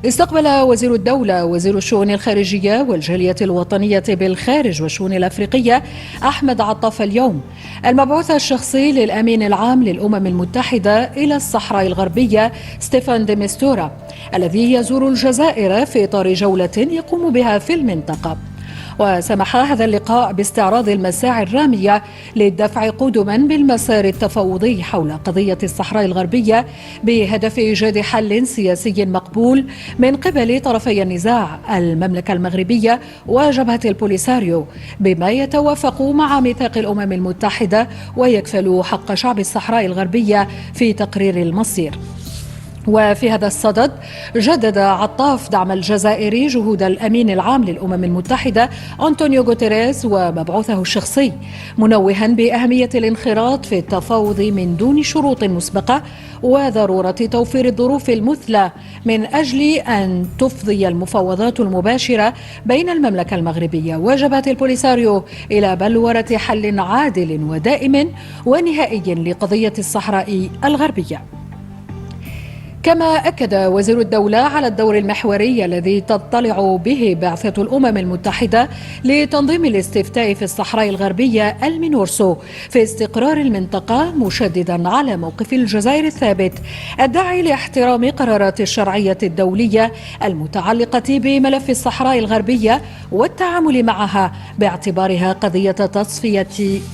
استقبل وزير الدولة وزير الشؤون الخارجية والجالية الوطنية بالخارج والشؤون الأفريقية أحمد عطاف اليوم المبعوث الشخصي للأمين العام للأمم المتحدة إلى الصحراء الغربية ستيفان دي ميستورا الذي يزور الجزائر في إطار جولة يقوم بها في المنطقة. وسمح هذا اللقاء باستعراض المساعي الرامية للدفع قدما بالمسار التفاوضي حول قضية الصحراء الغربية بهدف إيجاد حل سياسي مقبول من قبل طرفي النزاع المملكة المغربية وجبهة البوليساريو بما يتوافق مع ميثاق الأمم المتحدة ويكفل حق شعب الصحراء الغربية في تقرير المصير. وفي هذا الصدد جدد عطاف دعم الجزائر جهود الأمين العام للأمم المتحدة أنطونيو غوتيريز ومبعوثه الشخصي، منوها بأهمية الانخراط في التفاوض من دون شروط مسبقة وضرورة توفير الظروف المثلى من أجل أن تفضي المفاوضات المباشرة بين المملكة المغربية وجبهة البوليساريو إلى بلورة حل عادل ودائم ونهائي لقضية الصحراء الغربية. كما أكد وزير الدولة على الدور المحوري الذي تضطلع به بعثة الأمم المتحدة لتنظيم الاستفتاء في الصحراء الغربية المينورسو في استقرار المنطقة، مشددا على موقف الجزائر الثابت الداعي لاحترام قرارات الشرعية الدولية المتعلقة بملف الصحراء الغربية والتعامل معها باعتبارها قضية تصفية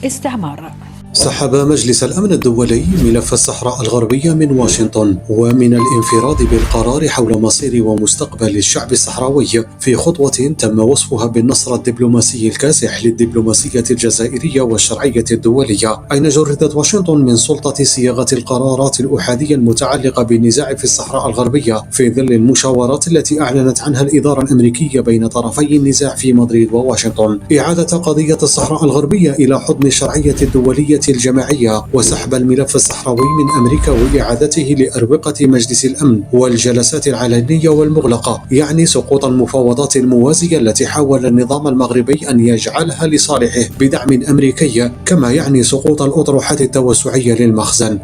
استعمار. سحب مجلس الأمن الدولي ملف الصحراء الغربية من واشنطن ومن الانفراد بالقرار حول مصير ومستقبل الشعب الصحراوي في خطوة تم وصفها بالنصر الدبلوماسي الكاسح للدبلوماسية الجزائرية والشرعية الدولية، أين جردت واشنطن من سلطة صياغة القرارات الأحادية المتعلقة بالنزاع في الصحراء الغربية في ظل المشاورات التي أعلنت عنها الإدارة الأمريكية بين طرفي النزاع في مدريد وواشنطن، إعادة قضية الصحراء الغربية إلى حضن الشرعية الدولية الجماعية وسحب الملف الصحراوي من أمريكا وإعادته لأروقة مجلس الأمن والجلسات العلنية والمغلقة، يعني سقوط المفاوضات الموازية التي حاول النظام المغربي أن يجعلها لصالحه بدعم أمريكي، كما يعني سقوط الأطروحات التوسعية للمخزن.